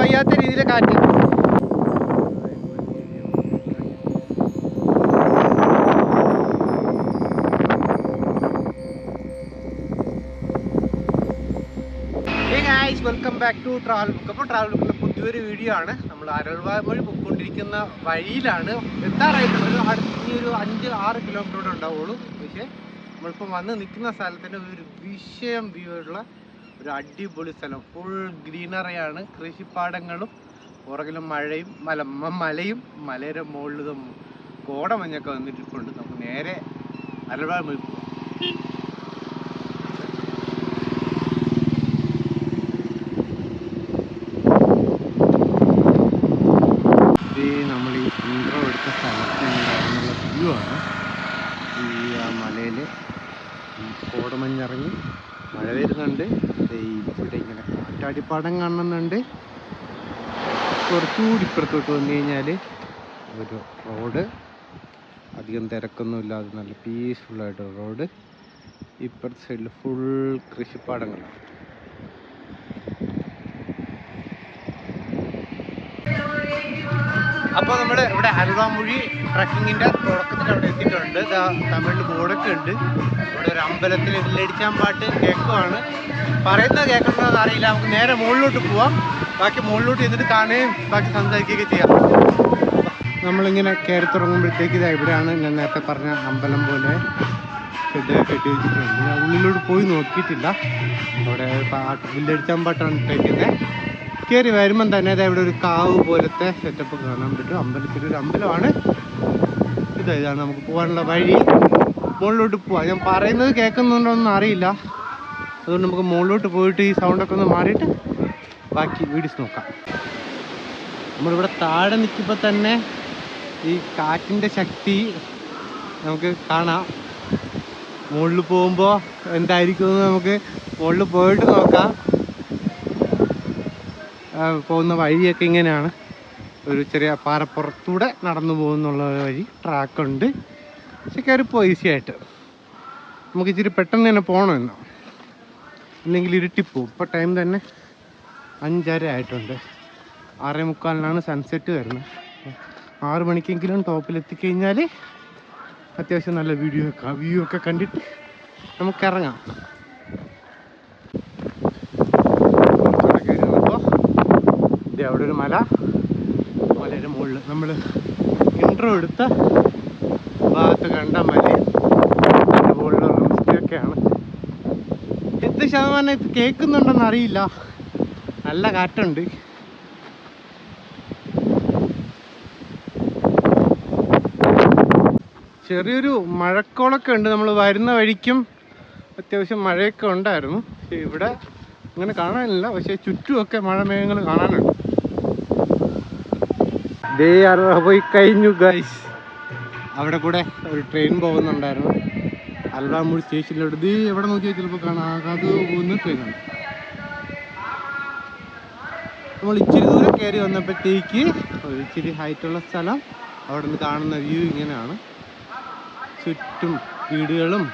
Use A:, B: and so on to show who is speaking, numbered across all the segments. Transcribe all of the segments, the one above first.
A: വയ്യാത്ത രീതിയിൽ കാറ്റ്. Welcome back to travel book. അപ്പോൾ ട്രാവൽ ബുക്കിൻ്റെ പുതിയൊരു വീഡിയോ ആണ്. നമ്മൾ അരൾവാമൊഴി പൊയ്ക്കൊണ്ടിരിക്കുന്ന വഴിയിലാണ്. എത്താറായിട്ടുള്ളത് ഒരു 5-6 കിലോമീറ്റർ ഉണ്ടാവുള്ളൂ. പക്ഷേ നമ്മളിപ്പോൾ വന്ന് നിൽക്കുന്ന സ്ഥലത്തിൻ്റെ ഒരു വിഷയം വ്യൂ ഉള്ള ഒരു അടിപൊളി സ്ഥലം. ഫുൾ ഗ്രീനറിയാണ്, കൃഷിപ്പാടങ്ങളും പുറകിലും മഴയും മലയും മലയുടെ മുകളിൽ കോടമഞ്ഞൊക്കെ വന്നിട്ടുണ്ട്. നമുക്ക് നേരെ അരൾവാമൊഴി പോകാം. നമ്മൾ ഈ ഇൻട്രോ എടുത്ത സ്ഥലത്ത് ഉണ്ടായിരുന്നുള്ള വ്യൂ ആണ്. ഈ മലയിൽ കോടമഞ്ഞിറങ്ങി മഴ വരുന്നുണ്ട്. ഇവിടെ ഇങ്ങനെ കാറ്റാടിപ്പാടം കാണുന്നുണ്ട്. കുറച്ചുകൂടി ഇപ്പുറത്തോട്ട് വന്നു കഴിഞ്ഞാൽ ഒരു റോഡ്, അധികം തിരക്കൊന്നുമില്ലാതെ നല്ല പീസ്ഫുള്ളായിട്ടൊരു റോഡ്. ഇപ്പുറത്തെ സൈഡിൽ ഫുൾ കൃഷിപ്പാടങ്ങളാണ്. അപ്പോൾ നമ്മൾ ഇവിടെ അരൾവാമൊഴി ട്രക്കിങ്ങിൻ്റെ തുടക്കത്തിൽ അവിടെ എത്തിയിട്ടുണ്ട്. തമിഴിൽ ബോർഡൊക്കെ ഉണ്ട്. ഇവിടെ ഒരു അമ്പലത്തിൽ വില്ലടിച്ചാമ്പാട്ട് കേൾക്കുവാണ്. പറയുന്നത് കേൾക്കണമെന്ന് അറിയില്ല. നമുക്ക് നേരെ മുകളിലോട്ട് പോവാം. ബാക്കി മുകളിലോട്ട് ചെന്നിട്ട് കാണുകയും ബാക്കി സംസാരിക്കുകയൊക്കെ ചെയ്യാം. നമ്മളിങ്ങനെ കയറി തുടങ്ങുമ്പോഴത്തേക്ക് ഇതാ ഇവിടെയാണ് ഞാൻ നേരത്തെ പറഞ്ഞ അമ്പലം പോലെ ഷെഡ് കെട്ടി വെച്ചിട്ടുണ്ട്. ഞാൻ ഉള്ളിലോട്ട് പോയി നോക്കിയിട്ടില്ല. അവിടെ വില്ലടിച്ചാമ്പാട്ടാണ് ഇട്ടേക്കുന്നത്. കയറി വരുമ്പം തന്നെ ഇവിടെ ഒരു കാവ് പോലത്തെ സെറ്റപ്പ് കാണാൻ പറ്റും. അമ്പലത്തിലൊരു അമ്പലമാണ്. ഇതാണ് നമുക്ക് പോകാനുള്ള വഴി. മുകളിലോട്ട് പോവാം. ഞാൻ പറയുന്നത് കേൾക്കുന്നുണ്ടോയെന്ന് അറിയില്ല. അതുകൊണ്ട് നമുക്ക് മുകളിലോട്ട് പോയിട്ട് ഈ സൗണ്ടൊക്കെ ഒന്ന് മാറിയിട്ട് ബാക്കി വീഡിയോസ് നോക്കാം. നമ്മളിവിടെ താഴെ നിൽക്കുമ്പോൾ തന്നെ ഈ കാറ്റിൻ്റെ ശക്തി നമുക്ക് കാണാം. മുകളിൽ പോകുമ്പോൾ എന്തായിരിക്കുമെന്ന് നമുക്ക് മുകളിൽ പോയിട്ട് നോക്കാം. പോകുന്ന വഴിയൊക്കെ ഇങ്ങനെയാണ്. ഒരു ചെറിയ പാറപ്പുറത്തൂടെ നടന്നു പോകുന്നുള്ള വഴി, ട്രാക്കുണ്ട്. പക്ഷെ കയറിപ്പോ ഈസി ആയിട്ട്. നമുക്ക് ഇച്ചിരി പെട്ടെന്ന് തന്നെ പോകണമെന്നോ, ഇല്ലെങ്കിൽ ഇരുട്ടിപ്പോവും. ഇപ്പോൾ ടൈം തന്നെ 5:30 ആയിട്ടുണ്ട്. 6:45 സൺസെറ്റ് വരുന്നത്. 6 മണിക്കെങ്കിലും ടോപ്പിലെത്തിക്കഴിഞ്ഞാൽ അത്യാവശ്യം നല്ല വ്യൂ ഒക്കെ കണ്ടിട്ട് നമുക്കിറങ്ങാം. അവിടെ ഒരു മലയുടെ മുകളിൽ നമ്മൾ ഇൻട്രോ എടുത്ത ഭാഗത്ത് കണ്ട മലയും അതിൻ്റെ മുകളിലുള്ള മിസ്റ്റൊക്കെയാണ്. എത്ര ശതമാനം ഇത് കേൾക്കുന്നുണ്ടെന്ന് അറിയില്ല. നല്ല കാറ്റുണ്ട്. ചെറിയൊരു മഴക്കോളൊക്കെ ഉണ്ട്. നമ്മൾ വരുന്ന വഴിക്കും അത്യാവശ്യം മഴയൊക്കെ ഉണ്ടായിരുന്നു. പക്ഷേ ഇവിടെ അങ്ങനെ കാണാനില്ല. പക്ഷേ ചുറ്റുമൊക്കെ മഴമേഘങ്ങൾ കാണാനുണ്ട്. പോയി കഴിഞ്ഞു ഗൈസ്. അവിടെ കൂടെ ഒരു ട്രെയിൻ പോകുന്നുണ്ടായിരുന്നു അരൾവാമൊഴി സ്റ്റേഷനിലോട്ട്. എവിടെ നോക്കിയാൽ ചിലപ്പോൾ കാണാതെ പോകുന്ന ട്രെയിനാണ്. നമ്മൾ ഇച്ചിരി ദൂരം കയറി വന്നപ്പോഴത്തേക്ക് ഒരു ഇച്ചിരി ഹൈറ്റുള്ള സ്ഥലം. അവിടെ നിന്ന് കാണുന്ന വ്യൂ ഇങ്ങനെയാണ്. ചുറ്റും വീടുകളും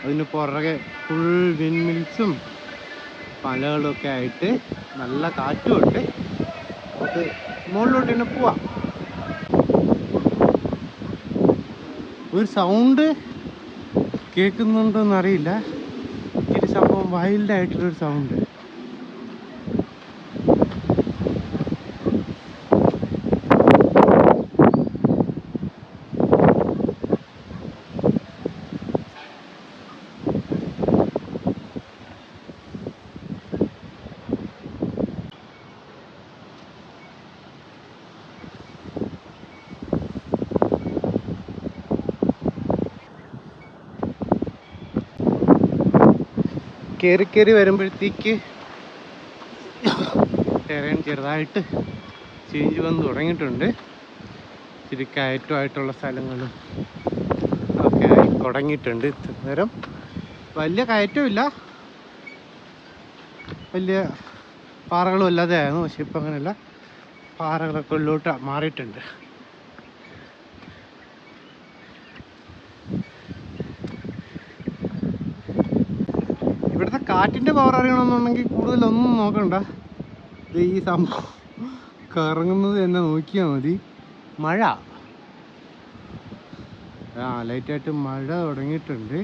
A: അതിന് പുറകെ ഫുൾ വിൻമിൽസും മലകളൊക്കെ ആയിട്ട് നല്ല കാറ്റുമുണ്ട്. നമുക്ക് മുകളിലോട്ട് തന്നെ പോവാം. ഒരു സൗണ്ട് കേൾക്കുന്നുണ്ടോയെന്ന് അറിയില്ല. ഇച്ചിരി സംഭവം വൈൽഡായിട്ടുള്ളൊരു സൗണ്ട്. കയറി വരുമ്പോഴത്തേക്ക് ടെറൈൻ ചെറുതായിട്ട് ചേഞ്ച് വന്ന് തുടങ്ങിയിട്ടുണ്ട്. ഇച്ചിരി കയറ്റമായിട്ടുള്ള സ്ഥലങ്ങളും ഒക്കെ ആയി തുടങ്ങിയിട്ടുണ്ട്. നേരം വലിയ കയറ്റമില്ല, വലിയ പാറകളും അല്ലാതെ ആയിരുന്നു. പക്ഷെ ഇപ്പം അങ്ങനെയല്ല, പാറകളൊക്കെ ഉള്ളോട്ട് മാറിയിട്ടുണ്ട്. ഇവിടുത്തെ കാറ്റിൻ്റെ പവർ അറിയണമെന്നുണ്ടെങ്കിൽ കൂടുതലൊന്നും നോക്കണ്ട. ഈ സംഭവം കറങ്ങുന്നത് തന്നെ നോക്കിയാൽ മതി. മഴ ലൈറ്റായിട്ട് മഴ തുടങ്ങിയിട്ടുണ്ട്.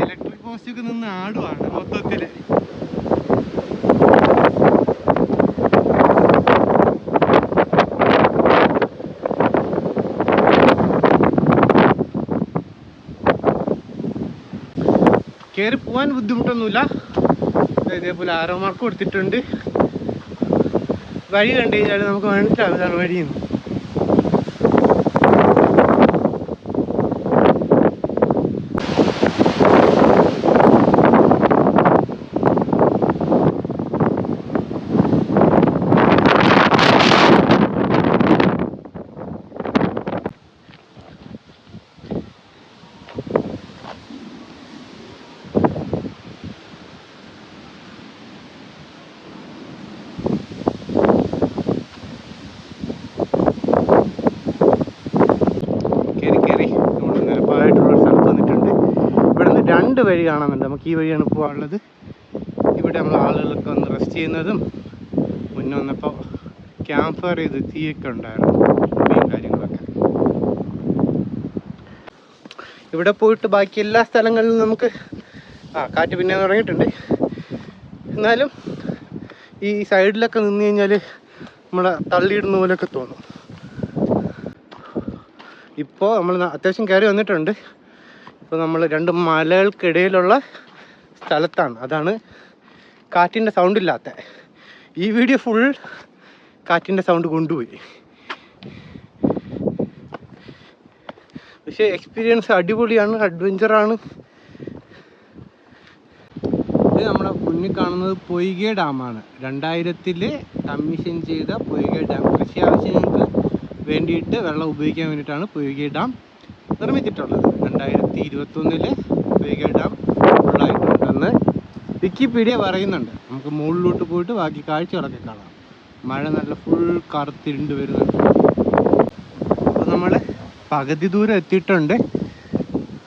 A: ഇലക്ട്രിക് പോസ്റ്റൊക്കെ നിന്ന് ആടുവാണ് മൊത്തത്തില്. കയറി പോവാൻ ബുദ്ധിമുട്ടൊന്നുമില്ല. ഇതേപോലെ ആരോ മാർക്ക് കൊടുത്തിട്ടുണ്ട്. വഴി കണ്ടു കഴിഞ്ഞാൽ നമുക്ക് മനസ്സിലാവും ഇതാണ് വഴിയെന്ന്. രണ്ട് വഴി കാണുന്നുണ്ട്. നമുക്ക് ഈ വഴിയാണ് പോകാനുള്ളത്. ഇവിടെ നമ്മൾ ആളുകളൊക്കെ വന്ന് റെസ്റ്റ് ചെയ്യുന്നതും മുന്നേ വന്നപ്പോൾ ക്യാമ്പ് ഫയർ ചെയ്ത് തീയൊക്കെ ഉണ്ടായിരുന്നു, കാര്യങ്ങളൊക്കെ. ഇവിടെ പോയിട്ട് ബാക്കി എല്ലാ സ്ഥലങ്ങളിലും നമുക്ക് കാറ്റ് പിന്നെ തുടങ്ങിയിട്ടുണ്ട്. എന്നാലും ഈ സൈഡിലൊക്കെ നിന്ന് കഴിഞ്ഞാൽ നമ്മളെ തള്ളിയിടുന്ന പോലെയൊക്കെ തോന്നും. ഇപ്പോൾ നമ്മൾ അത്യാവശ്യം കയറി വന്നിട്ടുണ്ട്. ഇപ്പോൾ നമ്മൾ രണ്ട് മലകൾക്കിടയിലുള്ള സ്ഥലത്താണ്. അതാണ് കാറ്റിൻ്റെ സൗണ്ട് ഇല്ലാത്ത. ഈ വീഡിയോ ഫുൾ കാറ്റിൻ്റെ സൗണ്ട് കൊണ്ടുപോയി. പക്ഷേ എക്സ്പീരിയൻസ് അടിപൊളിയാണ്, അഡ്വഞ്ചറാണ്. ഇത് നമ്മുടെ മുന്നിൽ കാണുന്നത് പൊയ്കെ ഡാമാണ്. 2000 കമ്മീഷൻ ചെയ്ത പൊയ്കെ ഡാം. കൃഷി ആവശ്യങ്ങൾക്ക് വേണ്ടിയിട്ട് വെള്ളം ഉപയോഗിക്കാൻ വേണ്ടിയിട്ടാണ് Poykai dam നിർമ്മിച്ചിട്ടുള്ളത്. 2021 Poykai dam ഫുള്ളായിട്ടുണ്ടെന്ന് Wikipedia പറയുന്നുണ്ട്. നമുക്ക് മുകളിലോട്ട് പോയിട്ട് ബാക്കി കാഴ്ചകളൊക്കെ കാണാം. മഴ നല്ല ഫുൾ കറുത്തിരുണ്ട് വരുന്നുണ്ട്. അപ്പോൾ നമ്മൾ പകുതി ദൂരം എത്തിയിട്ടുണ്ട്.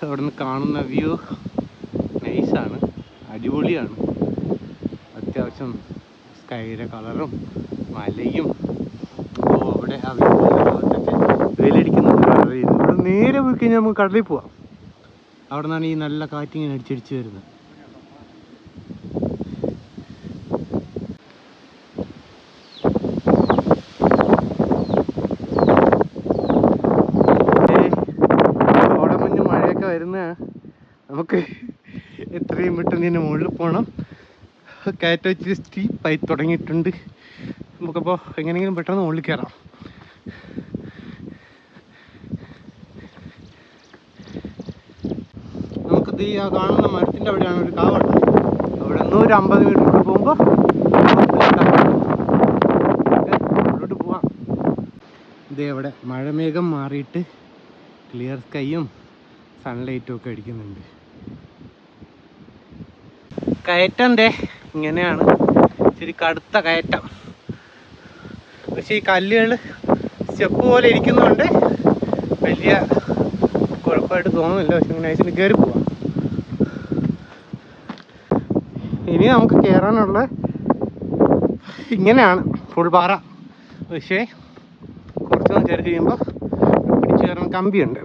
A: അവിടെ നിന്ന് കാണുന്ന വ്യൂ നൈസാണ്, അടിപൊളിയാണ്. അത്യാവശ്യം സ്കൈയുടെ കളറും മലയും. അവിടെ ആ വെയിലടിക്കുന്നുണ്ട്. ഇവിടെ നേരെ പോയി കഴിഞ്ഞാൽ നമുക്ക് കടലിൽ പോവാം. അവിടെ നിന്നാണ് ഈ നല്ല കാറ്റിങ്ങനെ അടിച്ചടിച്ച് വരുന്നത്. കോടമഞ്ഞ് മഴയൊക്കെ വരുന്ന നമുക്ക് എത്രയും പെട്ടെന്ന് ഇതിൻ്റെ മുകളിൽ പോകണം. കയറ്റം ഇച്ചിരി സ്റ്റീപ്പായി തുടങ്ങിയിട്ടുണ്ട്. നമുക്കപ്പോൾ എങ്ങനെയെങ്കിലും പെട്ടെന്ന് മുകളിൽ കയറാം. നമുക്കിത് ഈ കാണുന്ന മരത്തിൻ്റെ അവിടെയാണ് ഒരു കാവുണ്ട്. അവിടെ ഒരു 50 മീറ്റർ പോകുമ്പോൾ ഉള്ളോട്ട് പോവാം. ഇതേ അവിടെ മഴമേഘം മാറിയിട്ട് ക്ലിയർ സ്കൈയും സൺലൈറ്റും ഒക്കെ അടിക്കുന്നുണ്ട്. കയറ്റം ദേ ഇങ്ങനെയാണ്, ഇച്ചിരി കടുത്ത കയറ്റം. പക്ഷേ ഈ കല്ലുകൾ സ്റ്റെപ്പ് പോലെ ഇരിക്കുന്നതുകൊണ്ട് വലിയ കുഴപ്പമായിട്ട് തോന്നുന്നില്ല. പക്ഷെ ഇങ്ങനെ അയച്ചിട്ട് കയറി പോവാം. ഇനി നമുക്ക് കയറാനുള്ള ഇങ്ങനെയാണ് ഫുൾ പാറ. പക്ഷേ കുറച്ചൊന്ന് കയറി കഴിയുമ്പോൾ പിടിച്ചു കയറാൻ കമ്പിയുണ്ട്.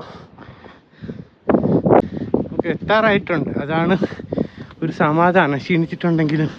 A: നമുക്ക് എത്താറായിട്ടുണ്ട്, അതാണ് ഒരു സമാധാനം. ക്ഷീണിച്ചിട്ടുണ്ടെങ്കിലും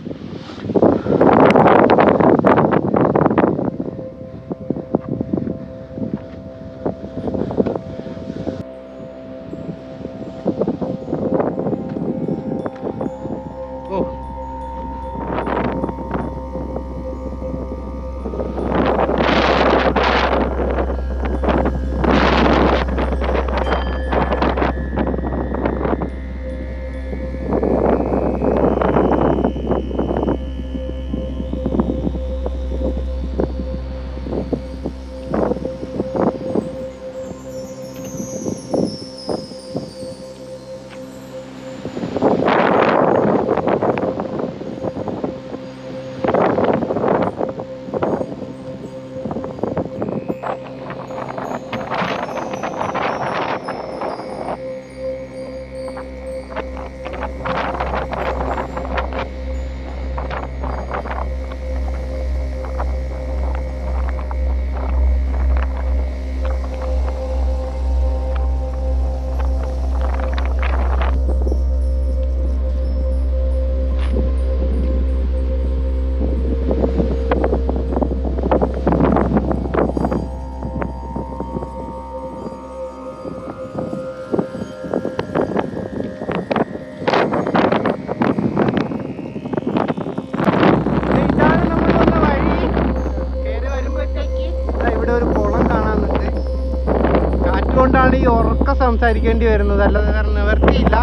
A: കൊണ്ടാണ് ഈ ഉറക്കം സംസാരിക്കേണ്ടി വരുന്നത്. അല്ലാതെ വേറെ നിവർത്തിയില്ല.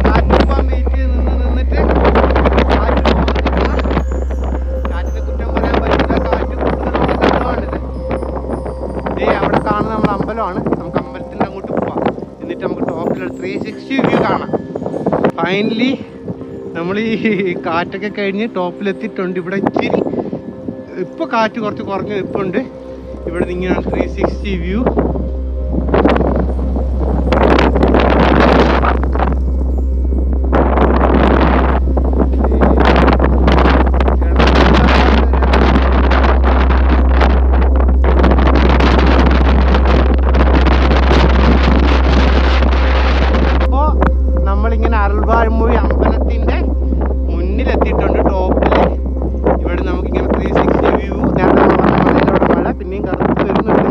A: കാറ്റ് പോകാൻ വെയിറ്റ് ചെയ്ത് നിന്നിട്ട് കാറ്റിനെ കുറ്റം പറയാൻ പറ്റില്ല. കാറ്റ് കൂടുതലുള്ള സ്ഥലമാണിത്. അവിടെ കാണുന്ന നമ്മൾ അമ്പലമാണ്. നമുക്ക് അമ്പലത്തിൻ്റെ അങ്ങോട്ട് പോവാം. എന്നിട്ട് നമുക്ക് ടോപ്പിൽ 360 വ്യൂ കാണാം. ഫൈനലി നമ്മൾ ഈ കാറ്റൊക്കെ കഴിഞ്ഞ് ടോപ്പിലെത്തിയിട്ടുണ്ട്. ഇവിടെ ഇച്ചിരി ഇപ്പോൾ കാറ്റ് കുറച്ച് കുറഞ്ഞ് നിൽപ്പുണ്ട്. ഇവിടെ നിന്ന് ഇങ്ങനെയാണ് 360 വ്യൂ. അരൾവാഴ്മൊഴി അമ്പലത്തിൻ്റെ മുന്നിലെത്തിയിട്ടുണ്ട്. ടോപ്പിൽ ഇവിടെ നമുക്കിങ്ങനെ 360 വ്യൂ. നേരത്തെ മലയിലൂടെ മഴ പിന്നെയും കറുത്ത് വരുന്നുണ്ട്.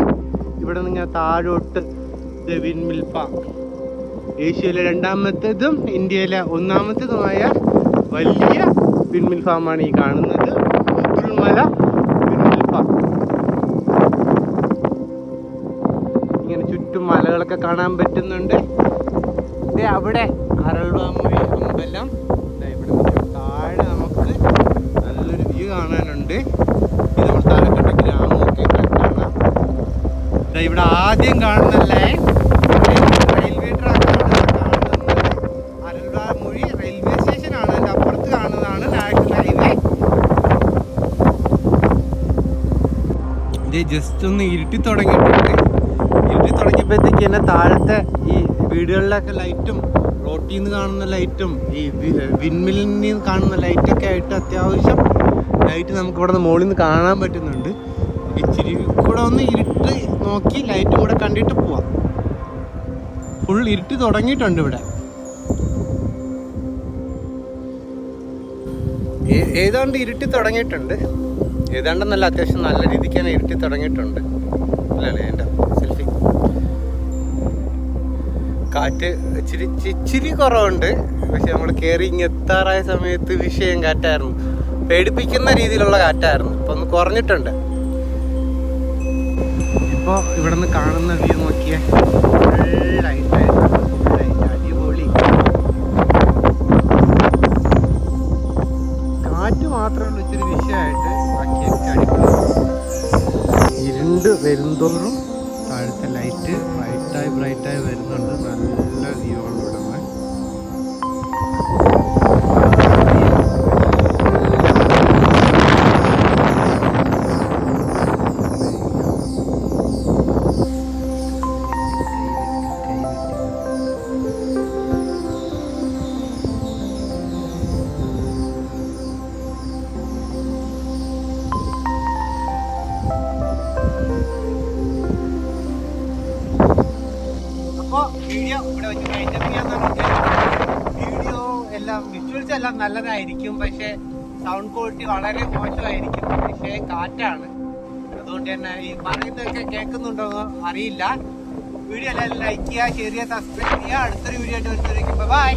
A: ഇവിടെ നിന്ന് താഴോട്ട് വിൻമിൽ ഫാം, ഏഷ്യയിലെ 2ാമത്തേതും ഇന്ത്യയിലെ 1ാമത്തേതുമായ വലിയ വിൻമിൽ ഫാമാണ് ഈ കാണുന്നത്. മുത്തുൽമല വിൻമിൽ ഫാം. ഇങ്ങനെ ചുറ്റും മലകളൊക്കെ കാണാൻ പറ്റുന്നുണ്ട്. അവിടെ അരൾവാമൊഴി അമ്പലം. ഇവിടെ താഴെ നമുക്ക് നല്ലൊരു വ്യൂ കാണാനുണ്ട്. ഇത് നമ്മൾ താഴെക്കട്ട ഗ്രാമമൊക്കെ കാണാം. ഇവിടെ ആദ്യം കാണുന്ന ലൈൻ റെയിൽവേ ട്രാക്കാണ് കാണുന്നത്. അരൾവാമൊഴി റെയിൽവേ സ്റ്റേഷനാണ്. അതിൻ്റെ അപ്പുറത്ത് കാണുന്നതാണ് നാഷണൽ ഹൈവേ. ഇത് ജസ്റ്റ് ഒന്ന് ഇരുട്ടി തുടങ്ങിയിട്ടുണ്ട്. ഇരുട്ടി തുടങ്ങിയപ്പോഴത്തേക്ക് തന്നെ താഴത്തെ ഈ വീടുകളിലൊക്കെ ലൈറ്റും റോട്ടിൽ നിന്ന് കാണുന്ന ലൈറ്റും ഈ വിൻമില്ലിൽ നിന്ന് കാണുന്ന ലൈറ്റൊക്കെ ആയിട്ട് അത്യാവശ്യം ലൈറ്റ് നമുക്ക് ഇവിടെ നിന്ന് മുകളിൽ നിന്ന് കാണാൻ പറ്റുന്നുണ്ട്. ഇച്ചിരി കൂടെ ഒന്ന് ഇരുട്ട് നോക്കി ലൈറ്റും കൂടെ കണ്ടിട്ട് പോവാം. ഫുൾ ഇരുട്ടി തുടങ്ങിയിട്ടുണ്ട് ഇവിടെ. ഏതാണ്ട് ഇരുട്ടി തുടങ്ങിയിട്ടുണ്ട്. ഏതാണ്ടെന്നല്ല, അത്യാവശ്യം നല്ല രീതിക്ക് തന്നെ ഇരുട്ടി തുടങ്ങിയിട്ടുണ്ട്. അല്ലല്ലേ എൻ്റെ സെൽഫി. കാറ്റ് ഇച്ചിരി കുറവുണ്ട്. പക്ഷെ നമ്മൾ കയറി എത്താറായ സമയത്ത് വിഷയം കാറ്റായിരുന്നു. പേടിപ്പിക്കുന്ന രീതിയിലുള്ള കാറ്റായിരുന്നു. ഇപ്പൊ ഒന്ന് കുറഞ്ഞിട്ടുണ്ട്. ഇപ്പോൾ ഇവിടെ നിന്ന് കാണുന്ന വ്യൂ നോക്കിയേ, അടിപൊളി. താഴത്തെ ലൈറ്റ് ബ്രൈറ്റായി വരുന്നുണ്ട്. നല്ല വ്യൂ ആണ് ഇവിടെ. വീഡിയോ ഇവിടെ വെച്ച് വൈൻഡപ്പ് ചെയ്യാൻ വീഡിയോ എല്ലാം വിഷ്വൽസ് എല്ലാം നല്ലതായിരിക്കും, പക്ഷെ സൗണ്ട് ക്വാളിറ്റി വളരെ മോശമായിരിക്കും. പക്ഷേ കാറ്റാണ്, അതുകൊണ്ട് തന്നെ ഈ പറയുന്നതൊക്കെ കേൾക്കുന്നുണ്ടോ എന്ന് അറിയില്ല. വീഡിയോ എല്ലാവരും ലൈക്ക് ചെയ്യുക, ഷെയർ ചെയ്യുക, സബ്സ്ക്രൈബ് ചെയ്യുക. അടുത്തൊരു വീഡിയോ ആയിട്ട് വരുന്നതായിരിക്കും. ബൈ.